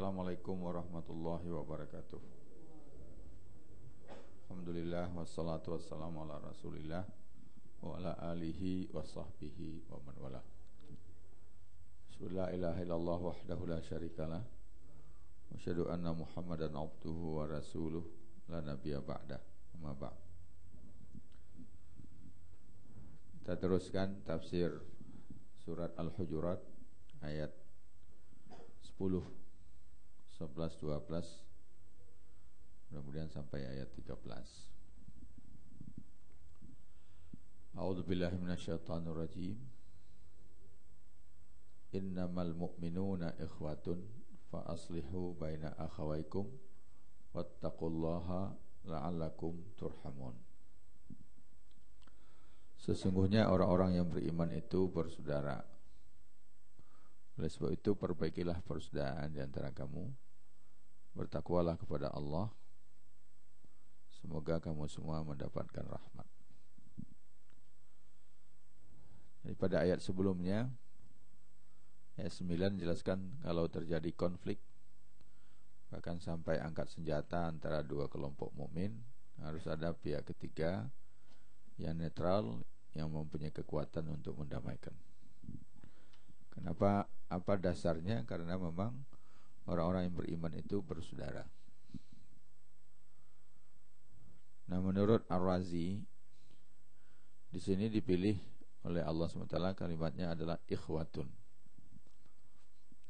Assalamualaikum warahmatullahi wabarakatuh. Alhamdulillah wassalatu wassalamu ala Rasulillah wa ala alihi wa sahbihi wa man wala. La ilaha illallah wahdahu la syarikalah wa asyhadu anna Muhammadan abduhu wa rasuluh la nabiyya ba'dah. Amma ba'd. Kita teruskan tafsir surat Al-Hujurat ayat 10, 11, 12, mudah-mudahan sampai ayat 13. A'udzubillahi minasyaitonir rajim. Innamal mu'minuna ikhwatun fa aslihu baina akhawaykum wattaqullaha la'allakum turhamun. Sesungguhnya orang-orang yang beriman itu bersaudara. Oleh sebab itu perbaikilah persaudaraan di antara kamu. Bertakwalah kepada Allah. Semoga kamu semua mendapatkan rahmat. Jadi pada ayat sebelumnya, ayat 9 jelaskan kalau terjadi konflik, bahkan sampai angkat senjata antara dua kelompok mukmin, harus ada pihak ketiga yang netral, yang mempunyai kekuatan untuk mendamaikan. Kenapa? Apa dasarnya? Karena memang orang-orang yang beriman itu bersaudara. Nah, menurut Ar-Razi, di sini dipilih oleh Allah SWT kalimatnya adalah ikhwatun.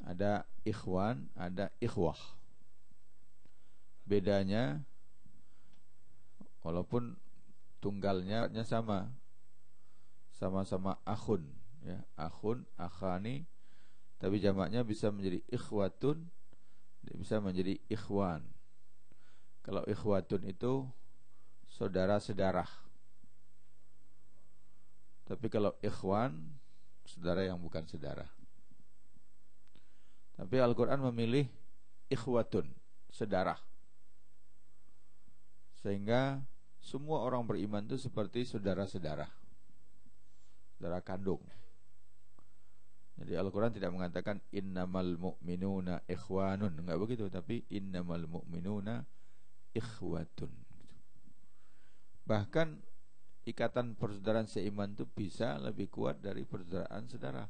Ada ikhwan, ada ikhwah. Bedanya, walaupun tunggalnya sama-sama akhun, ya, akhun, akhani, tapi jamaknya bisa menjadi ikhwatun, bisa menjadi ikhwan. Kalau ikhwatun itu saudara sedarah, tapi kalau ikhwan saudara yang bukan saudara. Tapi Al-Quran memilih ikhwatun, sedarah, sehingga semua orang beriman itu seperti saudara-saudara, saudara kandung. Jadi Al-Quran tidak mengatakan innamal mu'minuna ikhwanun, enggak begitu, tapi innamal mu'minuna ikhwatun. Bahkan ikatan persaudaraan seiman itu bisa lebih kuat dari persaudaraan saudara.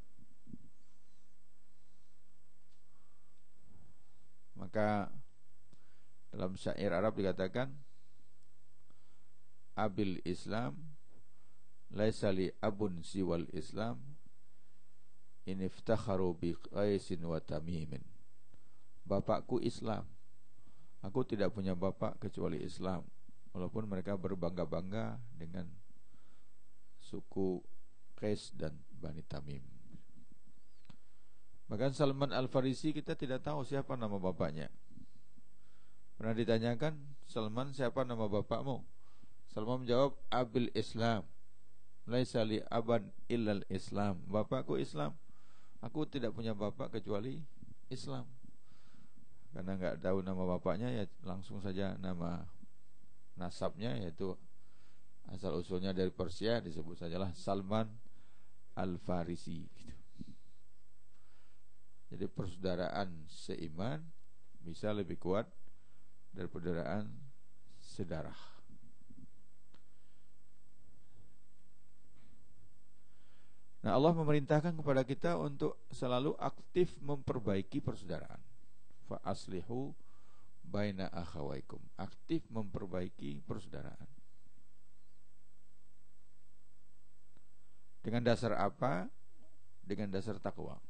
Maka dalam syair Arab dikatakan abil Islam laisa li abun siwal Islam iniftakharu bi qaisin wa tamimin. Bapakku Islam, aku tidak punya bapak kecuali Islam, walaupun mereka berbangga-bangga dengan suku Qais dan Bani Tamim. Bahkan Salman Al-Farisi kita tidak tahu siapa nama bapaknya. Pernah ditanyakan, Salman, siapa nama bapakmu? Salman menjawab, abil Islam laisa li aban illal Islam. Bapakku Islam, aku tidak punya bapak kecuali Islam. Karena enggak tahu nama bapaknya, ya langsung saja nama nasabnya, yaitu asal usulnya dari Persia, disebut sajalah Salman Al-Farisi gitu. Jadi persaudaraan seiman bisa lebih kuat dari persaudaraan sedarah. Nah, Allah memerintahkan kepada kita untuk selalu aktif memperbaiki persaudaraan. Fa aslihu baina akhawaikum. Aktif memperbaiki persaudaraan. Dengan dasar apa? Dengan dasar takwa.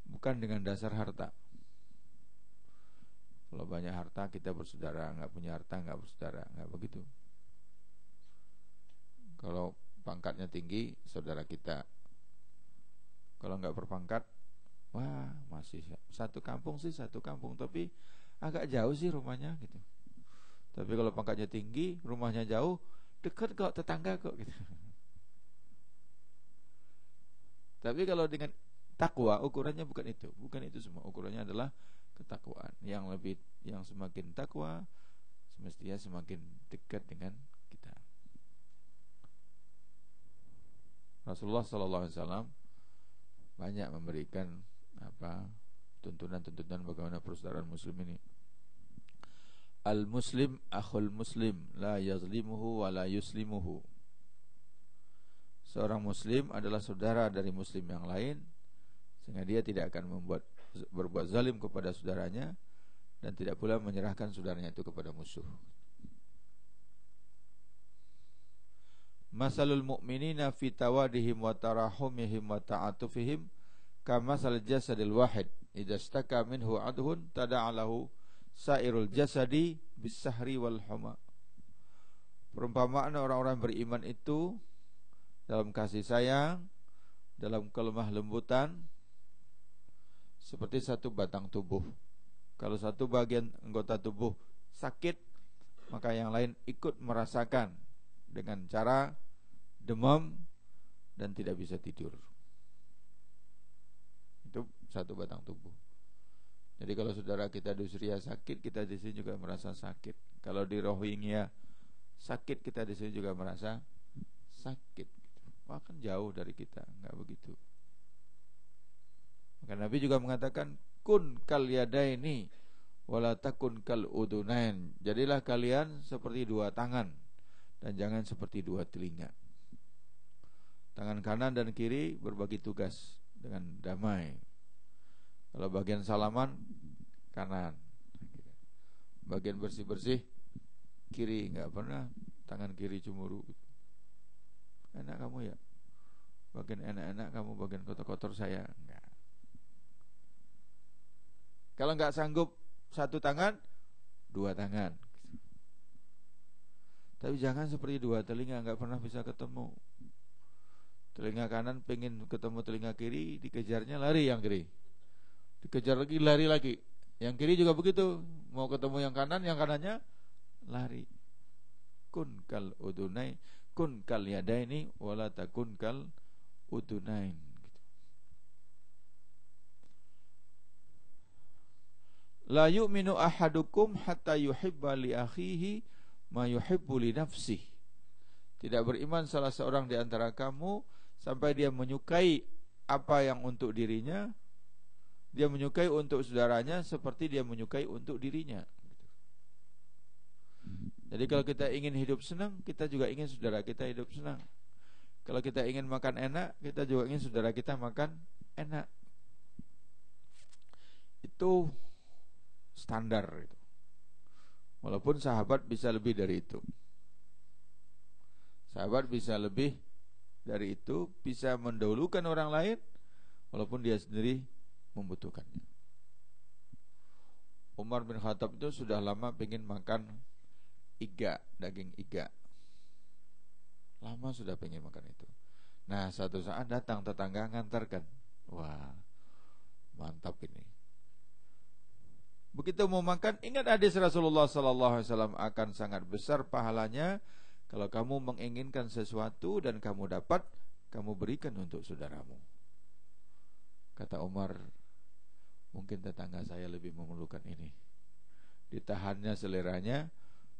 Bukan dengan dasar harta. Kalau banyak harta kita bersaudara, enggak punya harta enggak bersaudara, enggak begitu. Kalau pangkatnya tinggi, saudara kita. Kalau enggak berpangkat, wah, masih satu kampung sih, satu kampung, tapi agak jauh sih rumahnya gitu. Tapi kalau pangkatnya tinggi, rumahnya jauh, dekat kok, tetangga kok gitu. Tapi kalau dengan takwa, ukurannya bukan itu. Bukan itu semua. Ukurannya adalah ketakwaan. Yang semakin takwa, semestinya semakin dekat dengan kita. Rasulullah SAW banyak memberikan tuntunan-tuntunan bagaimana persaudaraan muslim ini. Al-muslim akhul muslim, la yazlimuhu wa la yuslimuhu. Seorang muslim adalah saudara dari muslim yang lain, sehingga dia tidak akan berbuat zalim kepada saudaranya, dan tidak pula menyerahkan saudaranya itu kepada musuh. Masalul mu'minina fi tawadihim wa tarahumihim wa ta'atufihim kamasal jasadil wahid idza istaka minhu adhun tada'alahu sairul jasadi bisahri wal huma. Perumpamaan orang-orang beriman itu dalam kasih sayang, dalam kelemah lembutan, seperti satu batang tubuh. Kalau satu bagian anggota tubuh sakit, maka yang lain ikut merasakan dengan cara demam dan tidak bisa tidur. Itu satu batang tubuh. Jadi kalau saudara kita di Syria sakit, kita di sini juga merasa sakit. Kalau di Rohingya sakit, kita di sini juga merasa sakit. Wah, kan jauh dari kita, enggak begitu. Maka Nabi juga mengatakan kun kal yadaini wala takun kal udunain. Jadilah kalian seperti dua tangan dan jangan seperti dua telinga. Tangan kanan dan kiri berbagi tugas dengan damai. Kalau bagian salaman kanan, bagian bersih-bersih kiri, enggak pernah tangan kiri cemburu. Enak kamu ya, bagian enak-enak kamu, bagian kotor-kotor saya. Enggak. Kalau enggak sanggup satu tangan, dua tangan. Tapi jangan seperti dua telinga, enggak pernah bisa ketemu. Telinga kanan pengen ketemu telinga kiri, dikejarnya lari yang kiri, dikejar lagi lari lagi. Yang kiri juga begitu, mau ketemu yang kanan, yang kanannya lari. Kun kal udunain, kun kal yadaini wala takun kal udunain. La yu'minu ahadukum hatta yuhibba li akhihi ma yuhibbu li nafsihi. Tidak beriman salah seorang di antara kamu sampai dia menyukai apa yang untuk dirinya, dia menyukai untuk saudaranya seperti dia menyukai untuk dirinya. Jadi kalau kita ingin hidup senang, kita juga ingin saudara kita hidup senang. Kalau kita ingin makan enak, kita juga ingin saudara kita makan enak. Itu standar itu. Walaupun sahabat bisa lebih dari itu. Sahabat bisa lebih dari itu, bisa mendahulukan orang lain walaupun dia sendiri membutuhkannya. Umar bin Khattab itu sudah lama pengen makan iga, daging iga. Lama sudah pengen makan itu. Nah, suatu saat datang tetangga ngantarkan. Wah, mantap ini. Begitu mau makan, ingat hadis Rasulullah sallallahu alaihi wasallam, akan sangat besar pahalanya kalau kamu menginginkan sesuatu dan kamu dapat, kamu berikan untuk saudaramu. Kata Umar, mungkin tetangga saya lebih memerlukan ini. Ditahannya seleranya,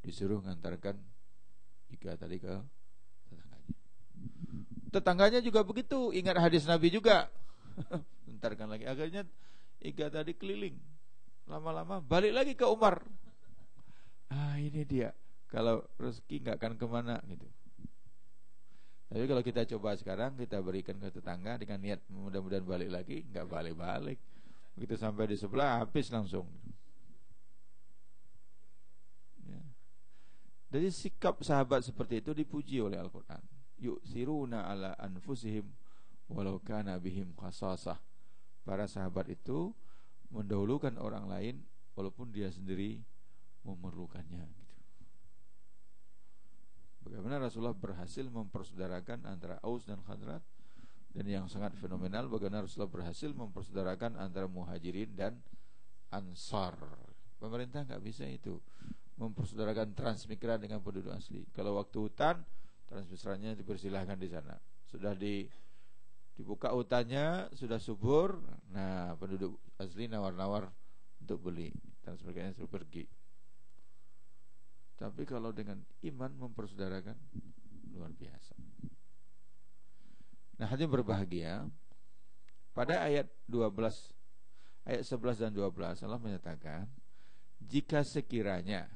disuruh ngantarkan iga tadi ke tetangganya. Tetangganya juga begitu, ingat hadis Nabi juga. Ngantarkan lagi, akhirnya iga tadi keliling. Lama-lama balik lagi ke Umar. Ah, ini dia. Kalau rezeki nggak akan kemana gitu. Tapi kalau kita coba sekarang, kita berikan ke tetangga dengan niat mudah-mudahan balik lagi, nggak balik-balik. Begitu sampai di sebelah, habis langsung. Ya. Jadi sikap sahabat seperti itu dipuji oleh Al-Quran. Yu'siruna ala anfusihim walau kana bihim khasasah. Para sahabat itu mendahulukan orang lain walaupun dia sendiri memerlukannya gitu. Bagaimana Rasulullah berhasil mempersaudarakan antara Aus dan Khazraj, dan yang sangat fenomenal bagaimana Rasulullah berhasil mempersaudarakan antara Muhajirin dan Ansar. Pemerintah nggak bisa itu mempersaudarakan transmigran dengan penduduk asli. Kalau waktu hutan, transmigrannya dipersilahkan di sana. Sudah dibuka hutannya, sudah subur, nah penduduk asli nawar-nawar untuk beli, transmigrannya suruh pergi. Tapi kalau dengan iman mempersaudarakan, luar biasa. Nah, hadirin berbahagia, pada ayat 12, ayat 11 dan 12 Allah menyatakan jika sekiranya,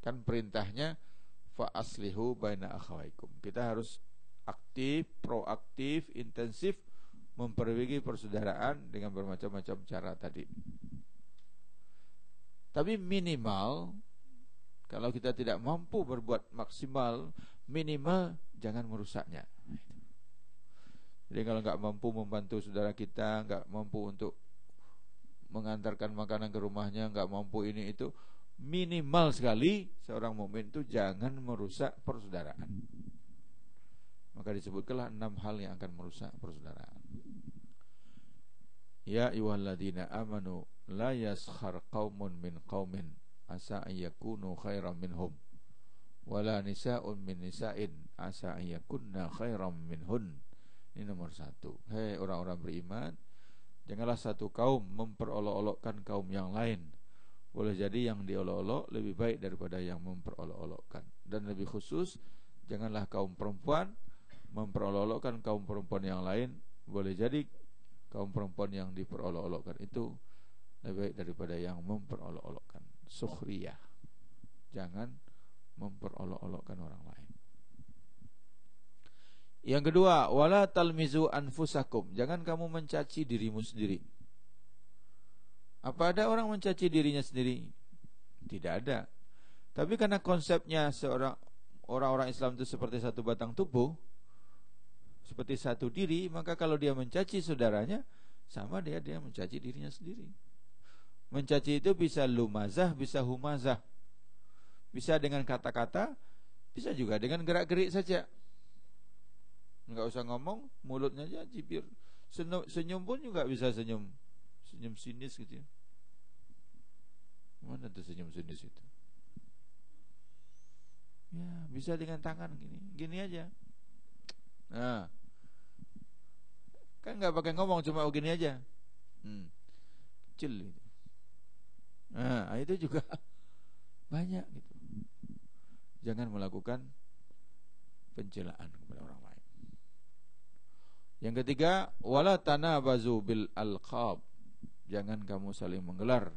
kan perintahnya fa aslihu baina akhawaikum, kita harus aktif, proaktif, intensif memperbaiki persaudaraan dengan bermacam-macam cara tadi. Tapi minimal, kalau kita tidak mampu berbuat maksimal, minimal jangan merusaknya. Jadi kalau nggak mampu membantu saudara kita, nggak mampu untuk mengantarkan makanan ke rumahnya, nggak mampu ini itu, minimal sekali seorang mukmin itu jangan merusak persaudaraan. Maka disebutkanlah 6 hal yang akan merusak persaudaraan. Ya ayyuhalladzina amanu la yaskhar qaumun min qaumin asa ayyakunu khairan minhum wala nisa'un min nisa'in asa ayyakunna khairan minhun. Ini nomor 1. Hei orang-orang beriman, janganlah satu kaum memperolok-olokkan kaum yang lain. Boleh jadi yang diolok-olok lebih baik daripada yang memperolok-olokkan. Dan lebih khusus, janganlah kaum perempuan memperolok-olokkan kaum perempuan yang lain. Boleh jadi kaum perempuan yang diperolok-olokkan itu lebih baik daripada yang memperolok-olokkan. Sukhriyah, jangan memperolok-olokkan orang lain. Yang kedua, wala talmizu anfusakum, jangan kamu mencaci dirimu sendiri. Apa ada orang mencaci dirinya sendiri? Tidak ada. Tapi karena konsepnya orang-orang Islam itu seperti satu batang tubuh, seperti satu diri, maka kalau dia mencaci saudaranya, sama dia mencaci dirinya sendiri. Mencaci itu bisa lumazah, bisa humazah, bisa dengan kata-kata, bisa juga dengan gerak-gerik saja. Enggak usah ngomong, mulutnya aja cibir. Senyum pun juga bisa senyum sinis gitu ya. Mana tuh senyum sinis itu? Ya, bisa dengan tangan gini aja. Nah, kan enggak pakai ngomong, cuma begini aja. Kecil gitu. Nah, itu juga banyak gitu. Jangan melakukan pencelaan kepada orang lain. Yang ketiga, wala tanabazu bil alqab, jangan kamu saling menggelar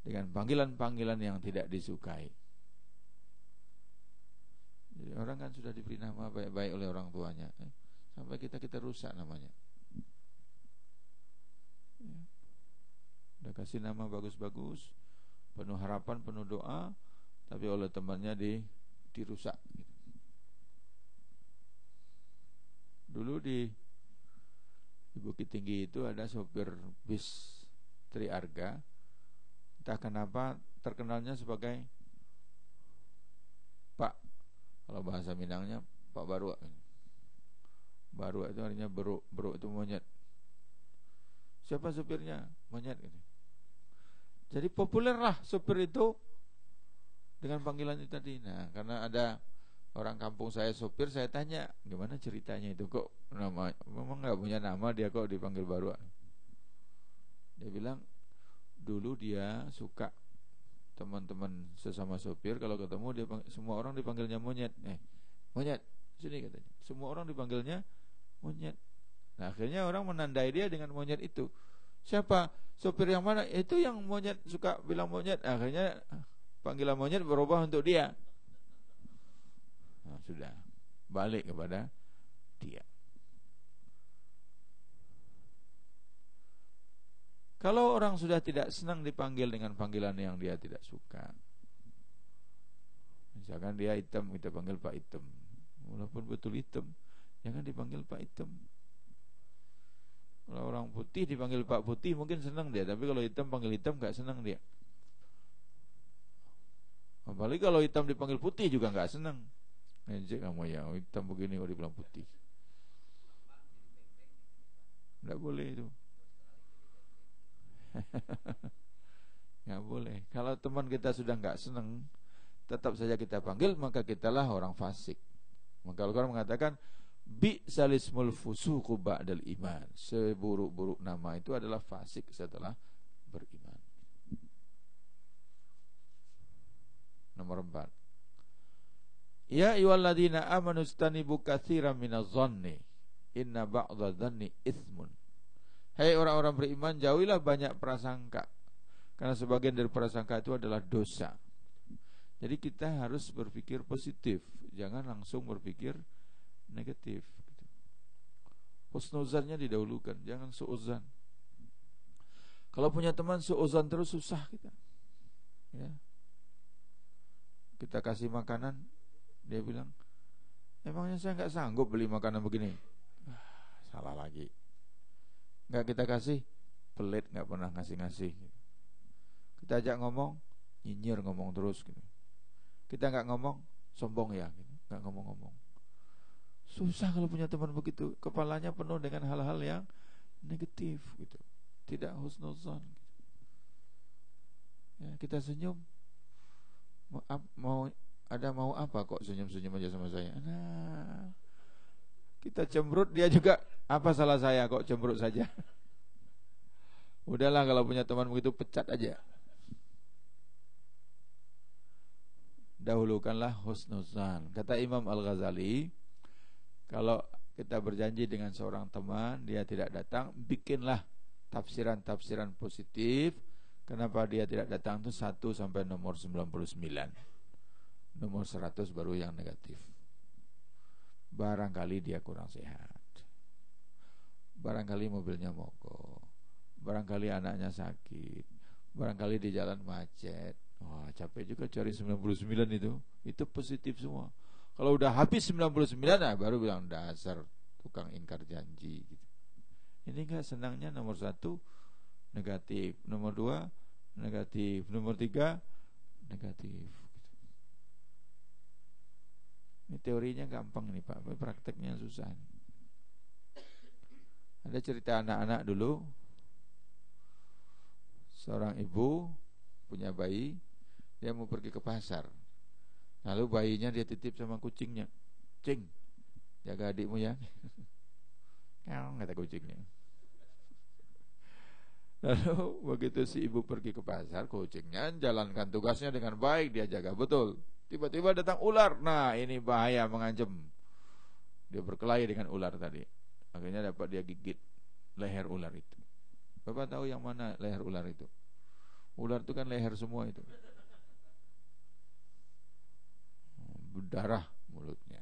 dengan panggilan-panggilan yang tidak disukai. Jadi orang kan sudah diberi nama baik-baik oleh orang tuanya, sampai kita rusak namanya. Ya. Udah kasih nama bagus-bagus, penuh harapan, penuh doa, tapi oleh temannya dirusak gitu. Dulu di Bukit Tinggi itu ada sopir bis Triarga, entah kenapa terkenalnya sebagai Pak, kalau bahasa Minangnya Pak Barua. Barua itu artinya beruk itu monyet. Siapa sopirnya? Monyet gitu. Jadi populerlah sopir itu dengan panggilan itu tadi. Nah, karena ada orang kampung saya sopir, saya tanya gimana ceritanya itu, kok nama memang nggak punya nama dia kok dipanggil Barua. Dia bilang dulu dia suka teman-teman sesama sopir kalau ketemu dia semua orang dipanggilnya monyet. Monyet sini katanya. Semua orang dipanggilnya monyet. Nah, akhirnya orang menandai dia dengan monyet itu. Siapa? Sopir yang mana? Itu yang monyet suka bilang monyet. Akhirnya panggilan monyet berubah untuk dia. Nah, sudah balik kepada dia. Kalau orang sudah tidak senang dipanggil dengan panggilan yang dia tidak suka, misalkan dia hitam, kita panggil Pak Hitam, walaupun betul hitam, jangan dipanggil Pak Hitam. Kalau orang putih dipanggil Pak Putih mungkin senang dia, tapi kalau hitam panggil hitam gak senang dia. Apalagi kalau hitam dipanggil putih juga gak senang. Ngejek kamu ya, hitam begini kok dibilang putih. Nggak boleh itu. Nggak boleh. Kalau teman kita sudah nggak senang, tetap saja kita panggil, maka kitalah orang fasik. Maka Al-Quran mengatakan bi'salismul fusuqu ba'dal iman, seburuk-buruk nama itu adalah fasik setelah beriman. Nomor 4, ya ayyuhalladzina amanu istanibu katsiran minadh-dhanni inna ba'dadh-dhanni itsmun. Hei orang-orang beriman, jauhilah banyak prasangka, karena sebagian dari prasangka itu adalah dosa. Jadi kita harus berpikir positif, jangan langsung berpikir negatif. Husnuzannya didahulukan, jangan suuzan. Kalau punya teman suuzan terus susah kita. Ya. Kita kasih makanan, dia bilang, emangnya saya nggak sanggup beli makanan begini. Salah lagi. Nggak kita kasih, pelit, nggak pernah ngasih-ngasih. Kita ajak ngomong, nyinyir ngomong terus. Kita nggak ngomong, sombong ya, nggak ngomong-ngomong. Susah kalau punya teman begitu, kepalanya penuh dengan hal-hal yang negatif gitu, tidak husnuzan. Ya, kita senyum, mau apa kok senyum-senyum aja sama saya. Nah, kita cemberut, dia juga, apa salah saya kok cemberut saja. Udahlah kalau punya teman begitu, pecat aja. Dahulukanlah husnuzan. Kata Imam Al-Ghazali, kalau kita berjanji dengan seorang teman, dia tidak datang, bikinlah tafsiran-tafsiran positif. Kenapa dia tidak datang itu 1 sampai nomor 99. Nomor 100 baru yang negatif. Barangkali dia kurang sehat, barangkali mobilnya mogok, barangkali anaknya sakit, barangkali di jalan macet. Wah, capek juga cari 99 itu positif semua. Kalau udah habis 99, nah baru bilang dasar tukang ingkar janji gitu. Ini enggak, senangnya nomor 1 negatif, nomor 2 negatif, nomor 3 negatif. Ini teorinya gampang nih Pak, prakteknya susah. Ada cerita anak-anak dulu. Seorang ibu punya bayi, dia mau pergi ke pasar. Lalu bayinya dia titip sama kucingnya. Cing, jaga adikmu ya. Kata kucingnya. Lalu begitu si ibu pergi ke pasar, kucingnya jalankan tugasnya dengan baik, dia jaga betul. Tiba-tiba datang ular. Nah, ini bahaya, mengancam. Dia berkelahi dengan ular tadi. Akhirnya dapat dia gigit leher ular itu. Bapak tahu yang mana leher ular itu? Ular itu kan leher semua itu. Berdarah mulutnya.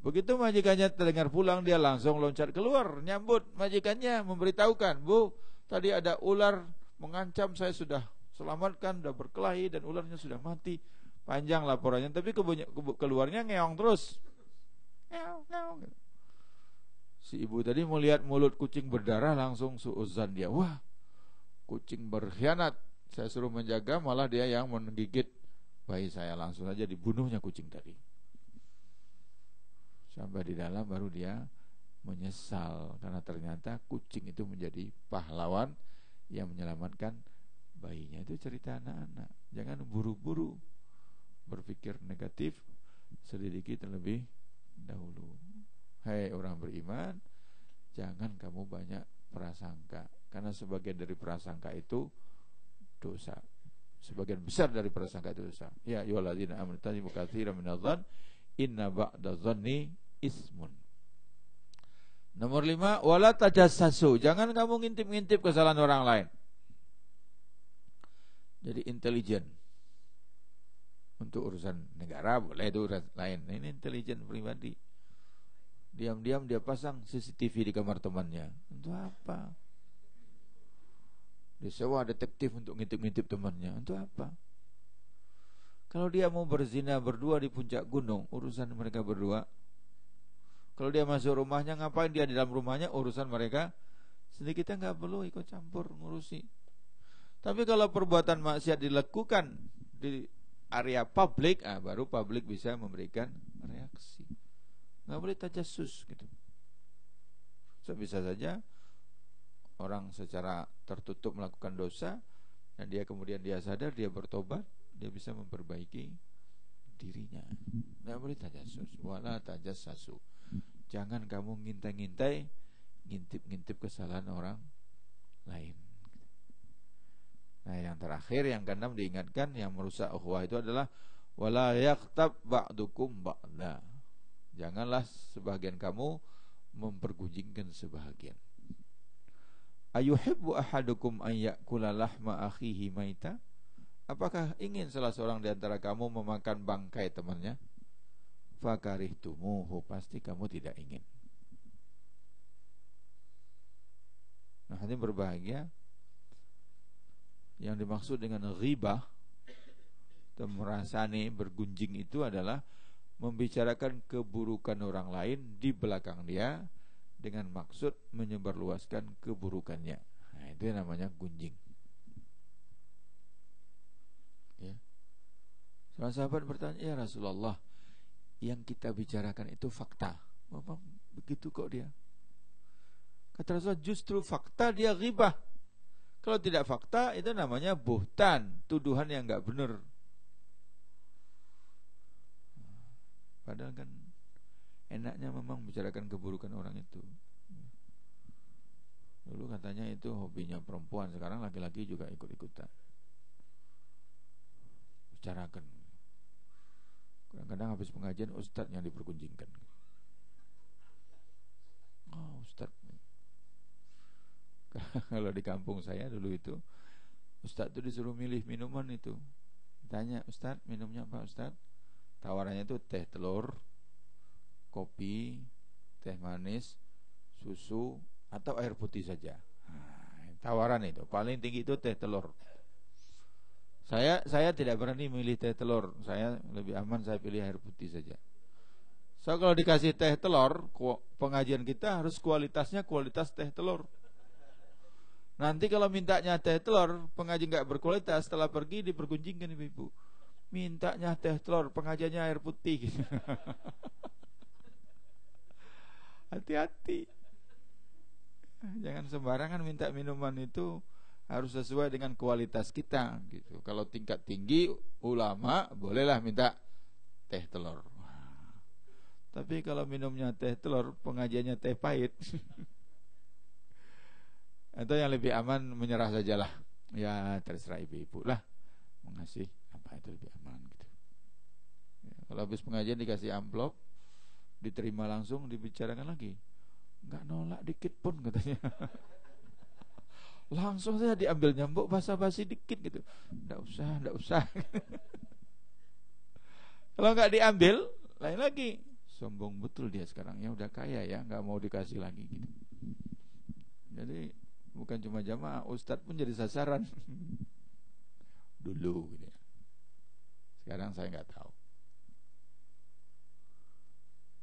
Begitu majikannya terdengar pulang, dia langsung loncat keluar, nyambut majikannya, memberitahukan, Bu, tadi ada ular mengancam, saya sudah selamatkan, sudah berkelahi dan ularnya sudah mati. Panjang laporannya, tapi keluarnya ngeong terus. Ngeong. Si ibu tadi melihat mulut kucing berdarah, langsung suuzan dia. Wah, kucing berkhianat, saya suruh menjaga, malah dia yang menggigit bayi saya. Langsung saja dibunuhnya kucing tadi. Sampai di dalam baru dia menyesal, karena ternyata kucing itu menjadi pahlawan yang menyelamatkan bayinya. Itu cerita anak-anak. Jangan buru-buru berpikir negatif, selidiki terlebih dahulu. Hai orang beriman, jangan kamu banyak prasangka, karena sebagian dari prasangka itu dosa. Sebagian besar dari prasangka itu dosa. Ya ayyuhalladzina amanu tajibu katsiran minadh-dhann inna ba'dadh-dhanni ismun. Nomor 5, wala tajassasu. Jangan kamu ngintip-ngintip kesalahan orang lain. Jadi intelijen. Untuk urusan negara boleh, itu urusan lain. Nah, ini intelijen pribadi. Diam-diam dia pasang CCTV di kamar temannya. Untuk apa? Dia sewa detektif untuk ngintip-ngintip temannya. Untuk apa? Kalau dia mau berzina berdua di puncak gunung, urusan mereka berdua. Kalau dia masuk rumahnya, ngapain dia di dalam rumahnya, urusan mereka sendiri. Kita nggak perlu ikut campur ngurusi. Tapi kalau perbuatan maksiat dilakukan di area publik, baru publik bisa memberikan reaksi. Nggak boleh tajassus gitu. So, bisa saja orang secara tertutup melakukan dosa, dan dia kemudian dia sadar, dia bertobat, dia bisa memperbaiki dirinya. Nggak boleh tajassus. Wala tajassasu. Jangan kamu ngintai-ngintai, ngintip-ngintip kesalahan orang lain. Nah, yang terakhir, yang keenam diingatkan, yang merusak ukhuwah itu adalah wala yaghtab ba'dukum ba'da. Janganlah sebagian kamu mempergunjingkan sebahagian. Ayuhibbu ahadukum an ya'kula lahma akhihi maita? Apakah ingin salah seorang di antara kamu memakan bangkai temannya? Fakarihtumuhu, pasti kamu tidak ingin. Nah, ini berbahagia. Yang dimaksud dengan ghibah atau merasani, bergunjing itu adalah membicarakan keburukan orang lain di belakang dia dengan maksud menyebarluaskan keburukannya. Nah, itu yang namanya gunjing. Ya. Seorang sahabat bertanya, ya Rasulullah, yang kita bicarakan itu fakta. Memang begitu kok dia? Kata Rasulullah, justru fakta dia ghibah. Kalau tidak fakta, itu namanya buhtan, tuduhan yang enggak benar. Padahal kan enaknya memang bicarakan keburukan orang itu. Dulu katanya itu hobinya perempuan, sekarang laki-laki juga ikut-ikutan bicarakan. Kadang-kadang habis pengajian ustadz yang dipergunjingkan. Oh, ustadz. Kalau di kampung saya dulu itu ustadz itu disuruh milih minuman itu. Tanya, ustadz minumnya apa ustadz? Tawarannya itu teh telur, kopi, teh manis, susu, atau air putih saja. Nah, tawaran itu paling tinggi itu teh telur. Saya tidak berani milih teh telur. Saya lebih aman saya pilih air putih saja. So kalau dikasih teh telur, pengajian kita harus kualitasnya kualitas teh telur. Nanti kalau mintanya teh telur, pengajian enggak berkualitas, setelah pergi dipergunjingkan ibu-ibu. Mintanya teh telur, pengajiannya air putih. Hati-hati. Jangan sembarangan minta minuman itu, harus sesuai dengan kualitas kita gitu. Kalau tingkat tinggi ulama bolehlah minta teh telur. Tapi kalau minumnya teh telur, pengajiannya teh pahit. Atau yang lebih aman menyerah sajalah. Ya terserah ibu-ibu lah mengasih apa itu lebih aman gitu. Ya, kalau habis pengajian dikasih amplop, diterima langsung, dibicarakan lagi. Enggak nolak dikit pun katanya. Langsung saja diambil nyambuk, basa-basi dikit gitu. Enggak usah. Kalau enggak diambil, lain lagi. Sombong betul dia sekarang, ya udah kaya ya, enggak mau dikasih lagi gitu. Jadi bukan cuma jamaah, ustadz pun jadi sasaran. Dulu gitu ya. Sekarang saya enggak tahu.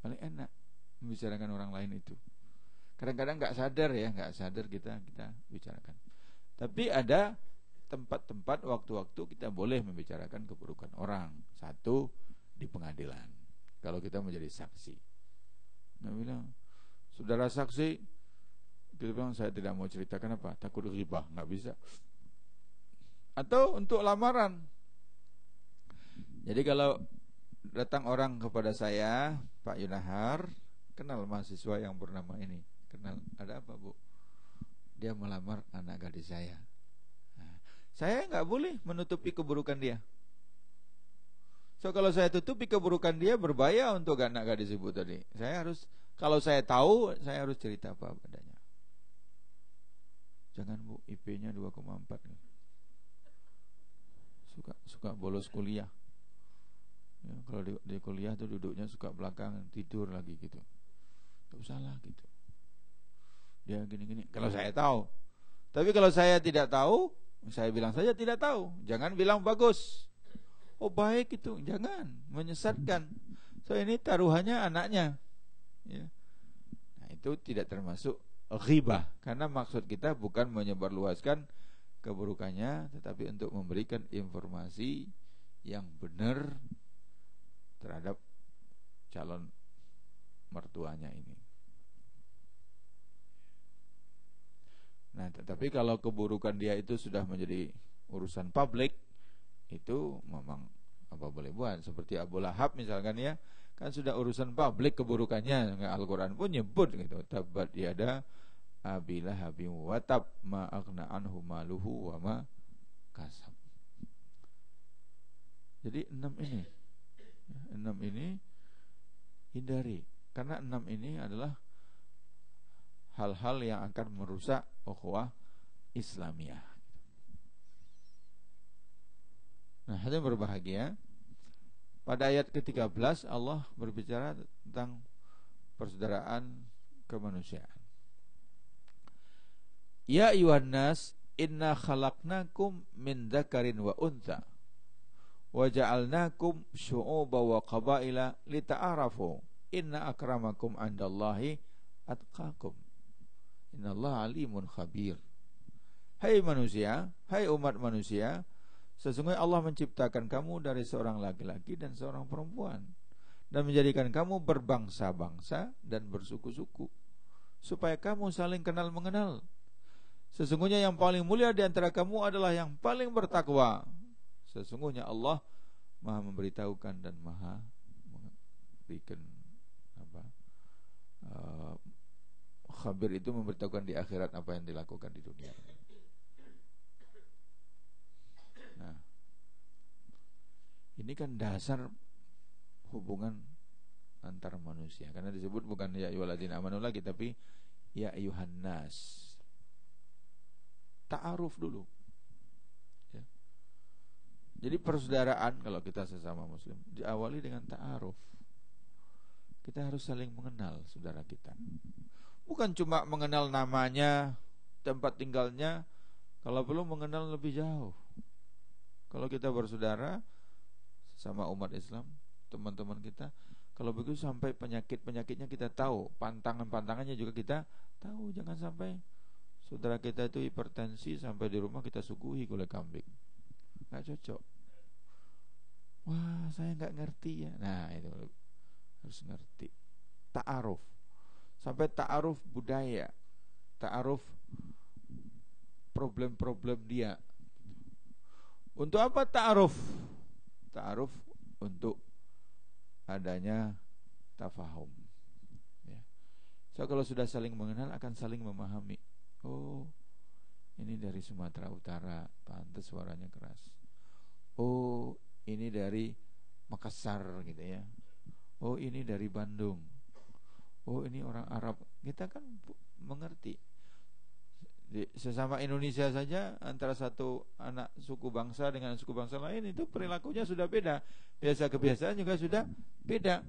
Paling enak membicarakan orang lain itu. Kadang-kadang enggak sadar kita bicarakan. Tapi ada tempat-tempat, waktu-waktu kita boleh membicarakan keburukan orang. Satu, di pengadilan. Kalau kita menjadi saksi. Nah bilang, saudara saksi, kita bilang saya tidak mau ceritakan apa, takut ghibah, nggak bisa. Atau untuk lamaran. Jadi kalau datang orang kepada saya, Pak Yunahar, kenal mahasiswa yang bernama ini. Kenal, ada apa bu? Dia melamar anak gadis saya. Nah, saya nggak boleh menutupi keburukan dia. So kalau saya tutupi keburukan dia, berbahaya untuk anak gadis ibu tadi. Saya harus, kalau saya tahu, saya harus cerita apa adanya. Jangan bu, IP-nya 2,4. Suka bolos kuliah. Ya, kalau di kuliah tuh duduknya suka belakang, tidur lagi gitu. Gak usah lah gitu. Dia gini-gini. Kalau saya tahu. Tapi kalau saya tidak tahu, saya bilang saja tidak tahu. Jangan bilang bagus. Oh baik itu, jangan menyesatkan. So ini taruhannya anaknya. Ya. Nah itu tidak termasuk ghibah, karena maksud kita bukan menyebarluaskan keburukannya, tetapi untuk memberikan informasi yang benar terhadap calon mertuanya ini. Nah, tetapi kalau keburukan dia itu sudah menjadi urusan publik, itu memang apa boleh buat. Seperti Abu Lahab misalkan ya, kan sudah urusan publik keburukannya. Al-Quran pun nyebut gitu, tabat yada Abi Lahabin wa tab ma aghna anhu maluhu wa ma kasab. Jadi 6 ini hindari, karena 6 ini adalah hal-hal yang akan merusak ukhuwah Islamiyah. Nah, hadirin berbahagia, pada ayat ke-13 Allah berbicara tentang persaudaraan kemanusiaan. Ya ayuhan nas, inna khalaqnakum min dzakarin wa untha wa ja'alnakum syu'uban wa qabaila lita'arafu inna akramakum 'indallahi atqakum innallaha alimun khabir. Hai manusia, hai umat manusia, sesungguhnya Allah menciptakan kamu dari seorang laki-laki dan seorang perempuan dan menjadikan kamu berbangsa-bangsa dan bersuku-suku supaya kamu saling kenal mengenal. Sesungguhnya yang paling mulia di antara kamu adalah yang paling bertakwa. Sesungguhnya Allah Maha memberitahukan dan Maha memberikan khabir, itu memberitahukan di akhirat apa yang dilakukan di dunia. Nah, ini kan dasar hubungan antar manusia, karena disebut bukan ya ayyuhalladzina amanu lagi, tapi ya ayyuhan nas. Ta'aruf dulu ya. Jadi persaudaraan kalau kita sesama muslim diawali dengan ta'aruf. Kita harus saling mengenal saudara kita. Bukan cuma mengenal namanya, tempat tinggalnya, kalau perlu mengenal lebih jauh. Kalau kita bersaudara sama umat Islam, teman-teman kita, kalau begitu sampai penyakit-penyakitnya kita tahu, pantangan-pantangannya juga kita tahu. Jangan sampai saudara kita itu hipertensi sampai di rumah kita suguhi gulai kambing. Gak cocok. Wah, saya gak ngerti ya. Nah, itu harus ngerti. Ta'aruf. Sampai ta'aruf budaya, ta'aruf problem-problem dia. Untuk apa ta'aruf? Ta'aruf untuk adanya tafahum ya. So kalau sudah saling mengenal akan saling memahami. Oh, ini dari Sumatera Utara, pantas suaranya keras. Oh, ini dari Makassar gitu ya. Oh, ini dari Bandung. Oh, ini orang Arab. Kita kan mengerti. Sesama Indonesia saja, antara satu anak suku bangsa dengan suku bangsa lain itu perilakunya sudah beda. Biasa kebiasaan juga sudah beda.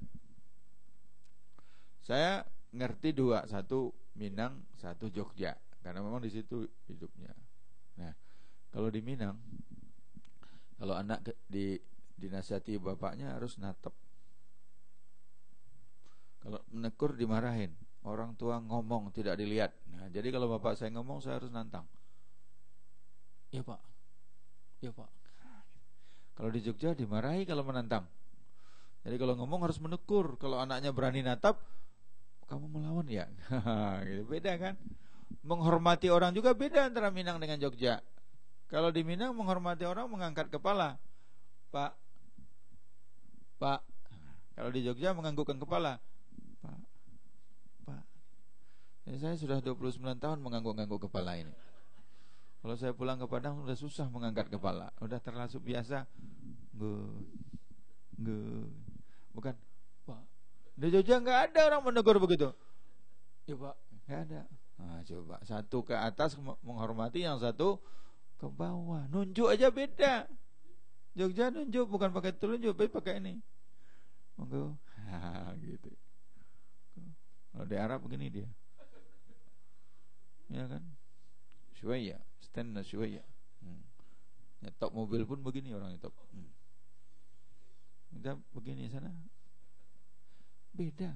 Saya ngerti dua, satu Minang, satu Jogja, karena memang di situ hidupnya. Nah, kalau di Minang, kalau anak dinasihati bapaknya harus natep. Kalau menegur dimarahin. Orang tua ngomong tidak dilihat. Nah, jadi kalau bapak saya ngomong, saya harus nantang. Ya pak, ya pak. Kalau di Jogja dimarahi kalau menantang. Jadi kalau ngomong harus menegur. Kalau anaknya berani natap, kamu melawan ya. Gitu. Beda kan? Menghormati orang juga beda antara Minang dengan Jogja. Kalau di Minang menghormati orang mengangkat kepala, Pak, Pak. Kalau di Jogja menganggukkan kepala, Pak, Pak. Ya, saya sudah 29 tahun mengangguk-angguk kepala ini. Kalau saya pulang ke Padang sudah susah mengangkat kepala, udah terlalu biasa. Bukan, Pak. Di Jogja nggak ada orang menegur begitu. Ya Pak, nggak ada. Nah, coba satu ke atas menghormati, yang satu ke bawah. Nunjuk aja beda. Jogja nunjuk bukan pakai telunjuk, tapi pakai ini. Monggo. Gitu. Kalau di Arab begini dia. Ya kan? Syuaya, stand syuaya. Nyetop mobil pun begini orang nyetop. Kita begini sana. Beda.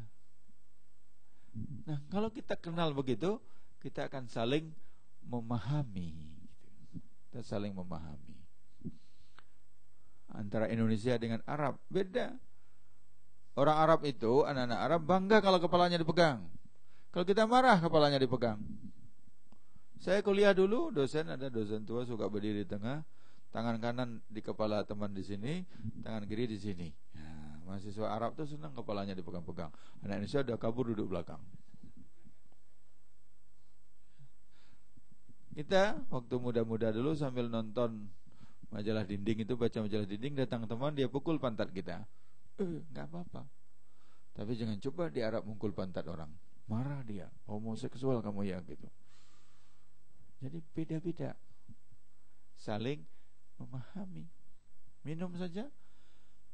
Nah, kalau kita kenal begitu, kita akan saling memahami. Kita saling memahami. Antara Indonesia dengan Arab beda. Orang Arab itu, anak-anak Arab bangga kalau kepalanya dipegang. Kalau kita marah, kepalanya dipegang. Saya kuliah dulu, ada dosen tua suka berdiri di tengah, tangan kanan di kepala teman di sini, tangan kiri di sini. Nah, mahasiswa Arab tuh senang kepalanya dipegang-pegang. Anak Indonesia udah kabur duduk belakang. Kita waktu muda-muda dulu sambil nonton majalah dinding itu, baca majalah dinding, datang teman dia pukul pantat kita. Enggak apa-apa. Tapi jangan coba di Arab mukul pantat orang. marah dia, homoseksual kamu ya gitu. Jadi beda-beda, saling memahami. Minum saja.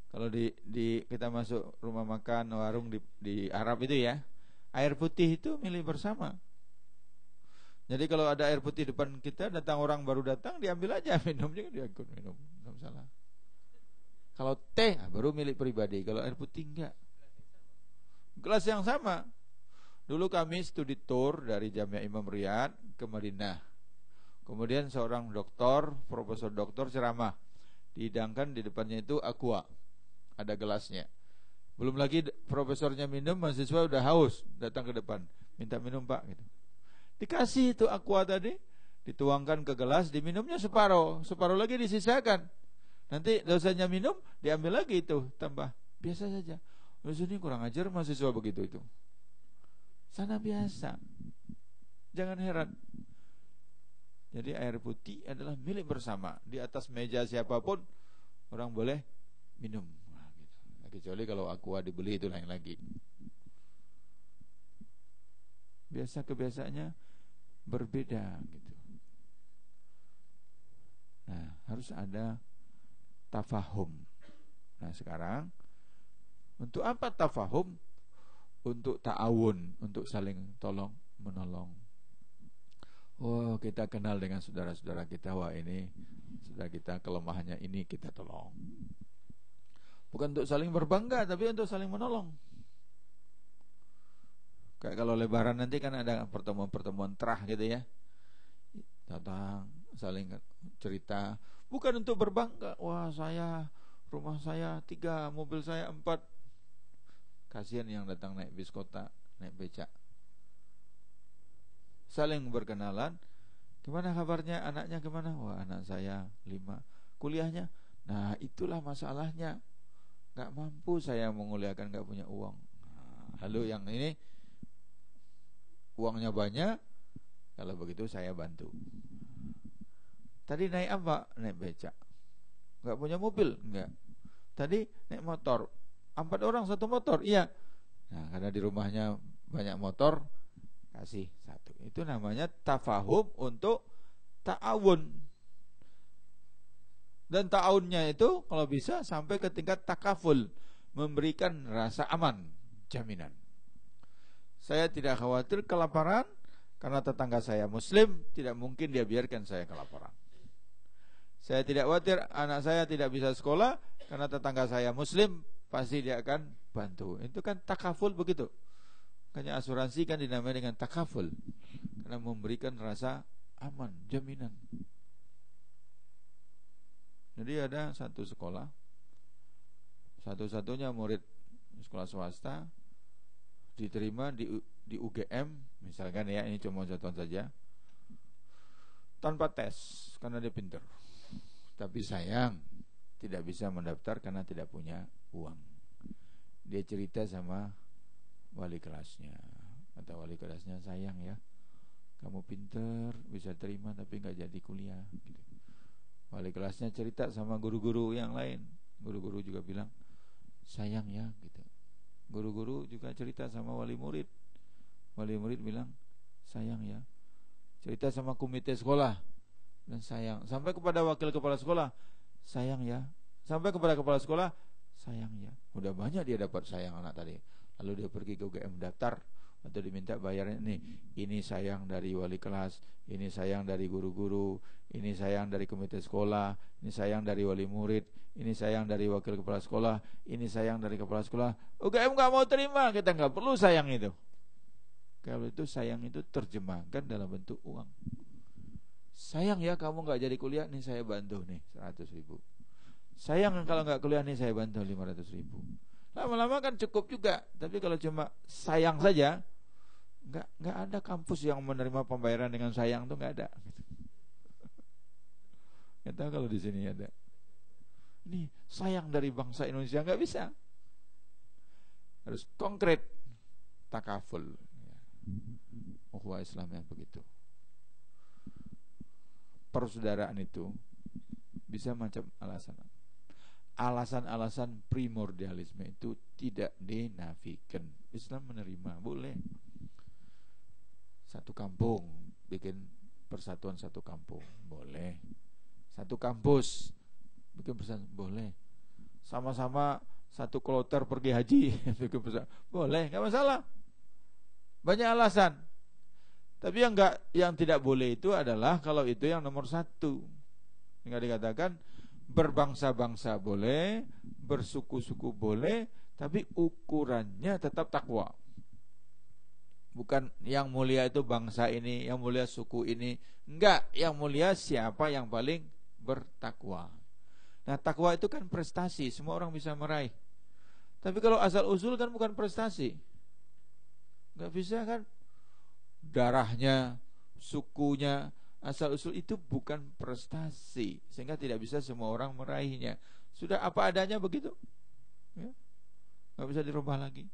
Kalau di kita masuk rumah makan warung di Arab itu ya, air putih itu milik bersama. Jadi kalau ada air putih depan kita, datang orang baru datang, diambil aja, minumnya dia ikut minum, enggak masalah. Kalau teh baru milik pribadi, kalau air putih enggak. Gelas yang sama. Dulu kami studi tour dari Jamiah Imam Riyad ke Madinah. Kemudian seorang doktor, profesor doktor ceramah. Dihidangkan di depannya itu aqua. Ada gelasnya. Belum lagi profesornya minum, mahasiswa udah haus, datang ke depan, minta minum Pak gitu. Dikasih itu aqua tadi, dituangkan ke gelas, diminumnya separuh lagi disisakan. Nanti dosanya minum, diambil lagi itu, tambah. Biasa saja. Ini kurang ajar mahasiswa begitu itu. Sana biasa. Jangan heran. Jadi air putih adalah milik bersama. Di atas meja siapapun orang boleh minum. Nah, gitu. Nah, kecuali kalau aqua dibeli itu lain lagi. Biasa kebiasaannya berbeda gitu. Nah, harus ada tafahum. Nah, sekarang untuk apa tafahum? Untuk ta'awun, untuk saling tolong menolong. Oh, kita kenal dengan saudara-saudara kita, wah ini saudara kita kelemahannya ini kita tolong. Bukan untuk saling berbangga, tapi untuk saling menolong. Kayak kalau lebaran nanti kan ada pertemuan-pertemuan terah gitu ya. Datang saling cerita, bukan untuk berbangga. Wah, rumah saya 3, mobil saya 4. Kasihan yang datang naik bis kota, naik becak. Saling berkenalan. Gimana kabarnya, anaknya gimana? Wah, anak saya 5. Kuliahnya? Nah, itulah masalahnya. Gak mampu saya menguliahkan, gak punya uang. Lalu yang ini uangnya banyak. Kalau begitu saya bantu. Tadi naik apa? Naik becak. Gak punya mobil? Enggak. Tadi naik motor. 4 orang 1 motor. Iya. Nah, karena di rumahnya banyak motor, kasih 1. Itu namanya tafahum untuk ta'awun. Dan ta'awunnya itu kalau bisa sampai ke tingkat takaful, memberikan rasa aman, jaminan. Saya tidak khawatir kelaparan karena tetangga saya muslim, tidak mungkin dia biarkan saya kelaparan. Saya tidak khawatir anak saya tidak bisa sekolah karena tetangga saya muslim, pasti dia akan bantu. Itu kan takaful begitu. Makanya asuransi kan dinamai dengan takaful, karena memberikan rasa aman, jaminan. Jadi ada satu sekolah, satu-satunya murid sekolah swasta diterima di UGM, misalkan ya, ini cuma contoh saja, tanpa tes karena dia pintar. Tapi sayang tidak bisa mendaftar karena tidak punya uang. Dia cerita sama wali kelasnya, kata wali kelasnya, sayang ya, kamu pintar bisa terima tapi gak jadi kuliah gitu. Wali kelasnya cerita sama guru-guru yang lain, guru-guru juga bilang sayang ya gitu. Guru-guru juga cerita sama wali murid bilang sayang ya. Cerita sama komite sekolah dan sayang, sampai kepada wakil kepala sekolah sayang ya, sampai kepada kepala sekolah sayang ya. Udah banyak dia dapat sayang anak tadi. Lalu dia pergi ke UGM daftar atau diminta bayaran, ini sayang dari wali kelas, ini sayang dari guru-guru, ini sayang dari komite sekolah, ini sayang dari wali murid, ini sayang dari wakil kepala sekolah, ini sayang dari kepala sekolah. UGM gak mau terima, kita gak perlu sayang itu. Kalau itu sayang itu terjemahkan dalam bentuk uang. Sayang ya kamu gak jadi kuliah, nih saya bantu nih 100.000. Sayang kalau gak kuliah nih saya bantu 500.000. Lama-lama kan cukup juga. Tapi kalau cuma sayang saja, nggak ada kampus yang menerima pembayaran dengan sayang tuh nggak ada. Nggak tahu kalau di sini ada. Ini sayang dari bangsa Indonesia, nggak bisa. Harus konkret, takaful. Ukhuwah Islam yang begitu. Persaudaraan itu bisa macam alasan. Alasan-alasan primordialisme itu tidak dinafikan. Islam menerima, boleh. satu kampung, bikin persatuan satu kampung, boleh. Satu kampus, bikin persatuan, boleh. Sama-sama satu kloter pergi haji, bikin persatuan, boleh, nggak masalah. Banyak alasan. Tapi yang tidak boleh itu adalah kalau itu yang nomor satu. Hingga dikatakan berbangsa-bangsa boleh, bersuku-suku boleh, tapi ukurannya tetap takwa. Bukan yang mulia itu bangsa ini, yang mulia suku ini. Enggak, yang mulia siapa yang paling bertakwa. Nah, takwa itu kan prestasi, semua orang bisa meraih. Tapi kalau asal usul kan bukan prestasi. Enggak bisa kan? Darahnya, sukunya, asal usul itu bukan prestasi, sehingga tidak bisa semua orang meraihnya. Sudah apa adanya begitu, ya, nggak bisa dirubah lagi.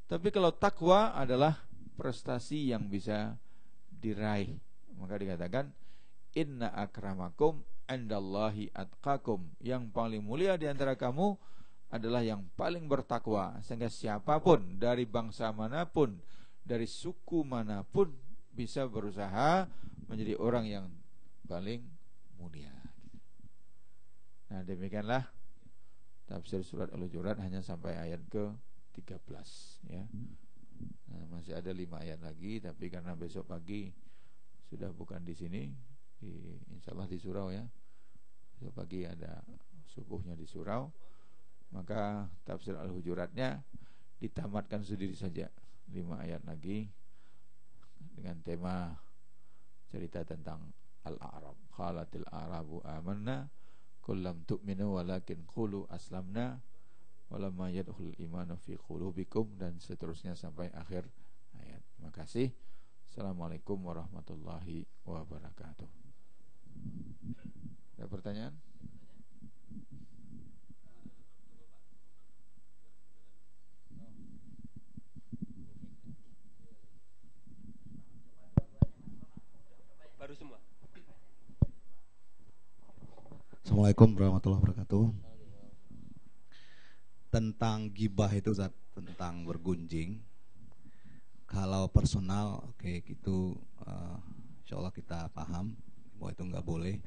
Tapi kalau takwa adalah prestasi yang bisa diraih, maka dikatakan inna akramakum indallahi atqakum, yang paling mulia di antara kamu adalah yang paling bertakwa. Sehingga siapapun dari bangsa manapun, dari suku manapun bisa berusaha menjadi orang yang paling mulia. Nah, demikianlah tafsir surat Al-Hujurat, hanya sampai ayat ke-13 ya. Nah, masih ada 5 ayat lagi, tapi karena besok pagi sudah bukan di sini, insyaallah di surau ya. Besok pagi ada subuhnya di surau, maka tafsir Al-Hujuratnya ditamatkan sendiri saja, 5 ayat lagi dengan tema cerita tentang Al-A'rab. Qalatil A'rabu amanna qul lam tu'minu walakin qulu aslamna walamma yadkhulul imanu fi qulubikum, dan seterusnya sampai akhir ayat. Terima kasih. Assalamualaikum warahmatullahi wabarakatuh. Ada pertanyaan? Semua. Assalamualaikum warahmatullahi wabarakatuh. Tentang gibah itu Zat, tentang bergunjing. Kalau personal, oke, gitu, insya Allah kita paham bahwa itu nggak boleh.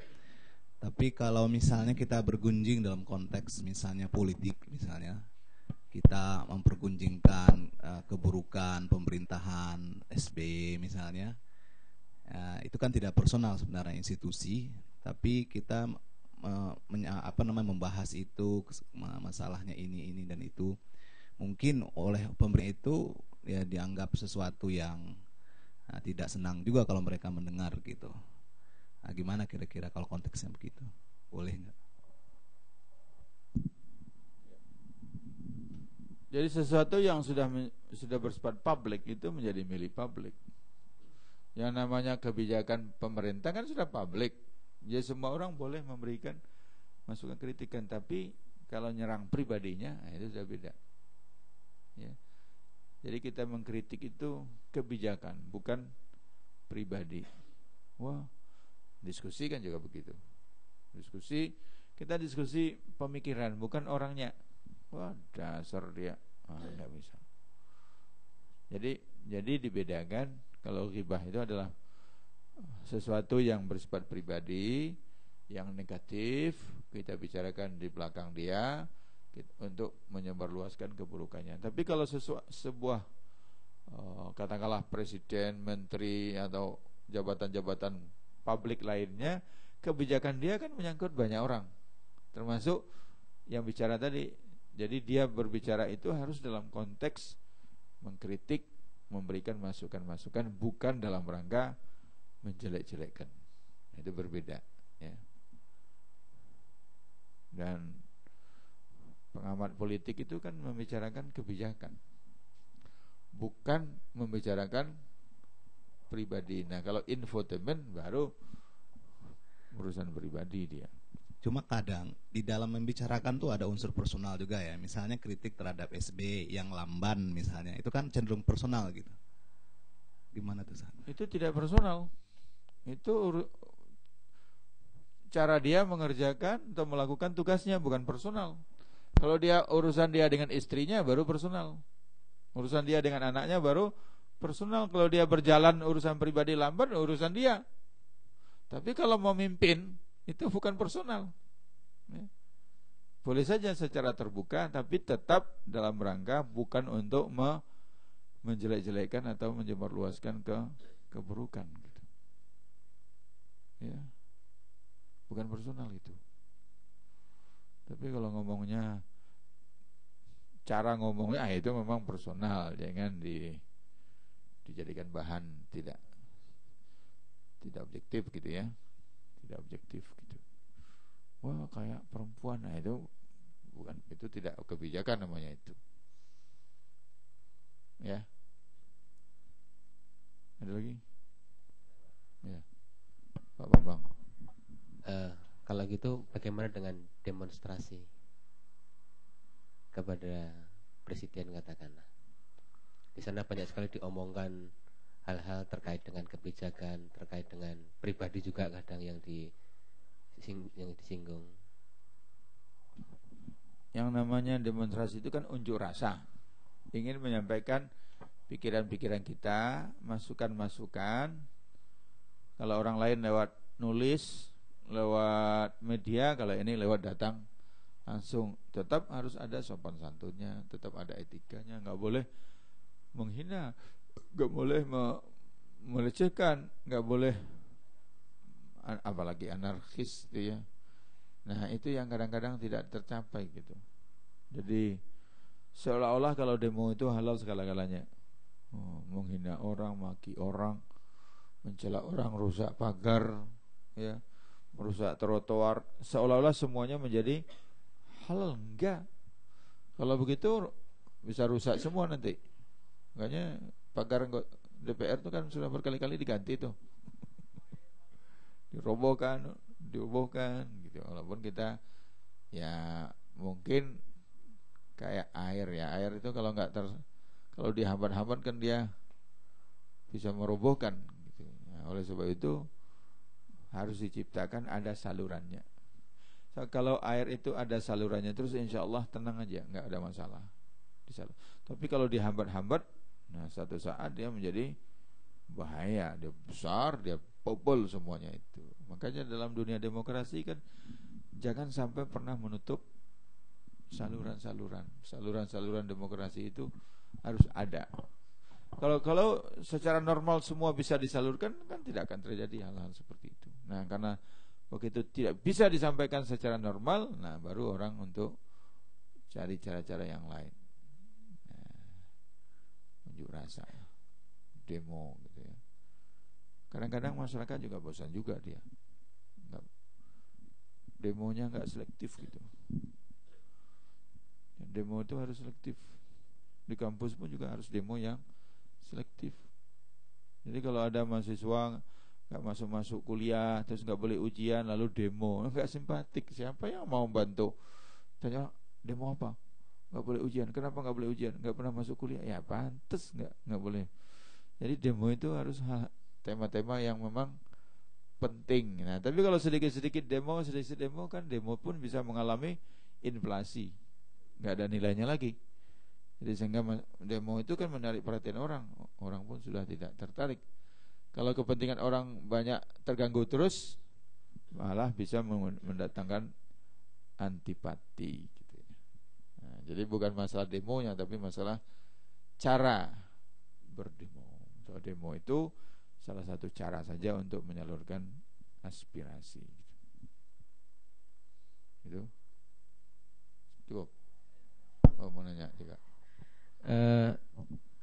Tapi kalau misalnya kita bergunjing dalam konteks misalnya politik, misalnya kita mempergunjingkan keburukan pemerintahan SBY misalnya, itu kan tidak personal sebenarnya institusi, tapi kita membahas itu, masalahnya ini dan itu, mungkin oleh pemerintah itu ya dianggap sesuatu yang tidak senang juga kalau mereka mendengar gitu. Nah, gimana kira-kira kalau konteksnya begitu, boleh nggak? Jadi sesuatu yang sudah bersifat publik itu menjadi milik publik. Yang namanya kebijakan pemerintah kan sudah publik. Jadi semua orang boleh memberikan masukan, kritikan. Tapi kalau nyerang pribadinya, itu sudah beda ya. Jadi kita mengkritik itu kebijakan, bukan pribadi. Wah, diskusi kan juga begitu. Kita diskusi pemikiran, bukan orangnya. Wah, dasar dia, enggak bisa. Jadi dibedakan. Kalau ghibah itu adalah sesuatu yang bersifat pribadi, yang negatif, kita bicarakan di belakang dia untuk menyebarluaskan keburukannya. Tapi kalau sebuah katakanlah presiden, menteri atau jabatan-jabatan publik lainnya, kebijakan dia kan menyangkut banyak orang, termasuk yang bicara tadi. Jadi dia berbicara itu harus dalam konteks mengkritik, memberikan masukan-masukan, bukan dalam rangka menjelek-jelekkan. Itu berbeda ya. Dan pengamat politik itu kan membicarakan kebijakan, bukan membicarakan pribadi. Nah, kalau infotainment baru urusan pribadi dia. Cuma kadang di dalam membicarakan tuh ada unsur personal juga ya. Misalnya kritik terhadap SB yang lamban misalnya, itu kan cenderung personal gitu. Gimana tuh San? Itu tidak personal. Itu cara dia mengerjakan atau melakukan tugasnya, bukan personal. Kalau dia urusan dia dengan istrinya baru personal. Urusan dia dengan anaknya baru Personal, kalau dia berjalan urusan pribadi lambat, urusan dia. Tapi kalau mau mimpin, itu bukan personal. Ya. Boleh saja secara terbuka, tapi tetap dalam rangka bukan untuk menjelek-jelekkan atau menyebarluaskan keburukan. Gitu. Ya. Bukan personal itu. Tapi kalau ngomongnya, cara ngomongnya, itu memang personal, jangan dijadikan bahan tidak objektif gitu ya, tidak objektif gitu. Wah kayak perempuan, nah itu bukan, itu tidak kebijakan namanya itu. Ya, ada lagi? Ya, Pak Bambang. Kalau gitu bagaimana dengan demonstrasi kepada presiden katakanlah? Di sana banyak sekali diomongkan hal-hal terkait dengan kebijakan, terkait dengan pribadi juga kadang yang disinggung. Yang namanya demonstrasi itu kan unjuk rasa, ingin menyampaikan pikiran-pikiran kita, masukan-masukan. Kalau orang lain lewat nulis, lewat media, kalau ini lewat datang langsung. Tetap harus ada sopan santunnya, tetap ada etikanya, nggak boleh menghina, nggak boleh melecehkan, nggak boleh apalagi anarkis gitu ya. Nah itu yang kadang-kadang tidak tercapai gitu. Jadi seolah-olah kalau demo itu halal segala-galanya. Menghina orang, maki orang, mencela orang, rusak pagar, ya, merusak trotoar, seolah-olah semuanya menjadi halal. Enggak. Kalau begitu bisa rusak semua nanti. Makanya pagar DPR itu kan sudah berkali-kali diganti tuh. Dirobohkan gitu. Walaupun kita ya mungkin kayak air ya. Air itu kalau kalau dihambat-hambat kan dia bisa merobohkan gitu. Nah, oleh sebab itu harus diciptakan ada salurannya. Kalau air itu ada salurannya terus insya Allah tenang aja, nggak ada masalah. Tapi kalau dihambat-hambat, nah satu saat dia menjadi bahaya, dia besar, dia pobol semuanya itu. Makanya dalam dunia demokrasi kan jangan sampai pernah menutup saluran demokrasi itu harus ada. Kalau secara normal semua bisa disalurkan, kan tidak akan terjadi hal-hal seperti itu. Nah, karena begitu tidak bisa disampaikan secara normal, nah baru orang untuk cari cara-cara yang lain. Unjuk rasa, demo gitu ya. Kadang-kadang masyarakat juga bosan juga dia. Demonya nggak selektif gitu. Demo itu harus selektif. Di kampus pun juga harus demo yang selektif. Jadi kalau ada mahasiswa nggak masuk kuliah, terus nggak boleh ujian, lalu demo, nggak simpatik. Siapa yang mau bantu? Tanya, demo apa? Nggak boleh ujian. Kenapa nggak boleh ujian? Nggak pernah masuk kuliah. Ya pantas nggak boleh. Jadi demo itu harus tema-tema yang memang penting. Nah, tapi kalau sedikit-sedikit demo kan demo pun bisa mengalami inflasi. Nggak ada nilainya lagi. Jadi sehingga demo itu kan menarik perhatian orang. Orang pun sudah tidak tertarik. Kalau kepentingan orang banyak terganggu terus, malah bisa mendatangkan antipati gitu ya. Nah, jadi bukan masalah demonya, tapi masalah cara berdemo. So, demo itu salah satu cara saja untuk menyalurkan aspirasi. Itu cukup. Oh, mau nanya juga.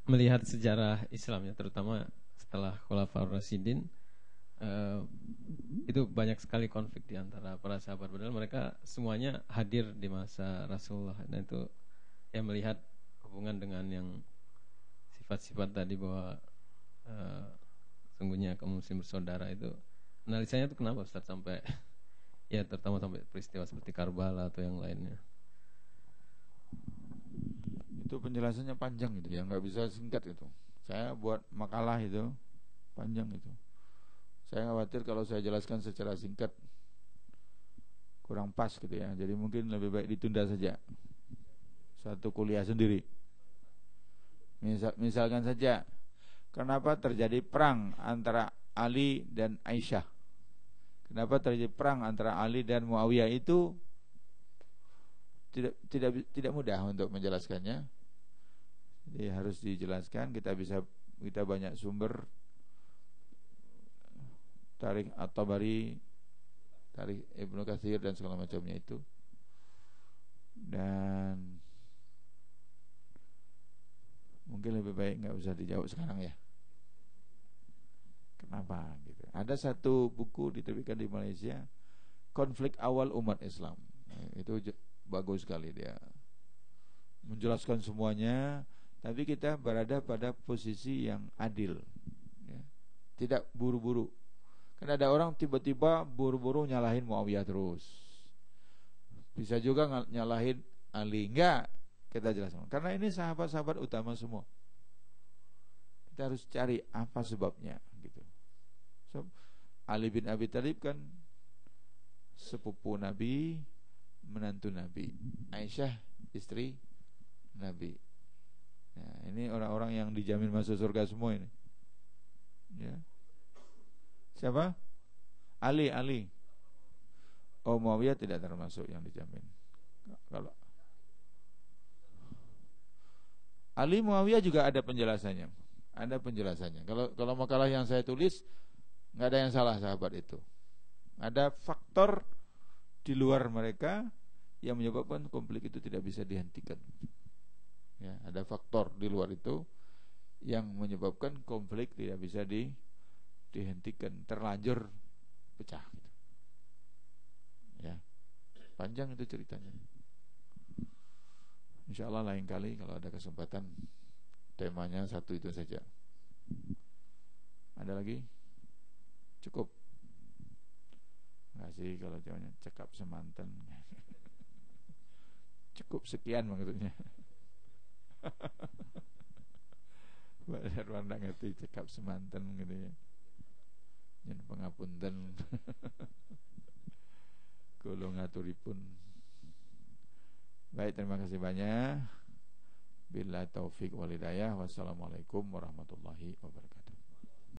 Melihat sejarah Islamnya, terutama setelah Khulafaur Rasyidin, itu banyak sekali konflik di antara para sahabat. Padahal mereka semuanya hadir di masa Rasulullah. Dan itu ya melihat hubungan dengan yang sifat-sifat tadi bahwa sungguhnya kaum muslim bersaudara itu. Analisanya itu kenapa Ustaz sampai ya terutama sampai peristiwa seperti Karbala atau yang lainnya? Itu penjelasannya panjang gitu ya, nggak bisa singkat itu. Saya buat makalah itu panjang itu. Saya khawatir kalau saya jelaskan secara singkat kurang pas gitu ya. Jadi mungkin lebih baik ditunda saja. Satu kuliah sendiri. Misalkan saja kenapa terjadi perang antara Ali dan Aisyah. Kenapa terjadi perang antara Ali dan Muawiyah itu tidak mudah untuk menjelaskannya. Jadi harus dijelaskan. Kita banyak sumber, Tarikh At-Tabari, Tarikh Ibnu Katsir dan segala macamnya itu. Dan mungkin lebih baik nggak usah dijawab sekarang ya. Kenapa gitu? Ada satu buku diterbitkan di Malaysia, Konflik Awal Umat Islam. Itu bagus sekali, dia menjelaskan semuanya, tapi kita berada pada posisi yang adil ya. Tidak buru-buru. Karena ada orang tiba-tiba buru-buru nyalahin Muawiyah terus, bisa juga nyalahin Ali. Enggak, kita jelaskan. Karena ini sahabat-sahabat utama semua. Kita harus cari apa sebabnya gitu. So, Ali bin Abi Thalib kan sepupu Nabi, menantu Nabi. Aisyah istri Nabi. Nah, ini orang-orang yang dijamin masuk surga semua ini. Ya. Siapa? Ali. Oh, Muawiyah tidak termasuk yang dijamin. Kalau Ali, Muawiyah juga ada penjelasannya. Kalau makalah yang saya tulis, nggak ada yang salah sahabat itu. Ada faktor di luar mereka yang menyebabkan konflik itu tidak bisa dihentikan. Ya, ada faktor di luar itu yang menyebabkan konflik tidak bisa dihentikan, terlanjur pecah gitu. Ya, panjang itu ceritanya. InsyaAllah lain kali kalau ada kesempatan, temanya satu itu saja. Ada lagi? Cukup? Enggak sih, kalau jawabannya cekap semanten. Cukup sekian maksudnya. Mbak Darwan nggak ngerti cekap semanten gitu ya. Yen pangapunten. Kula ngaturipun. Baik, terima kasih banyak. Billahi taufik wal hidayah. Wassalamualaikum warahmatullahi wabarakatuh.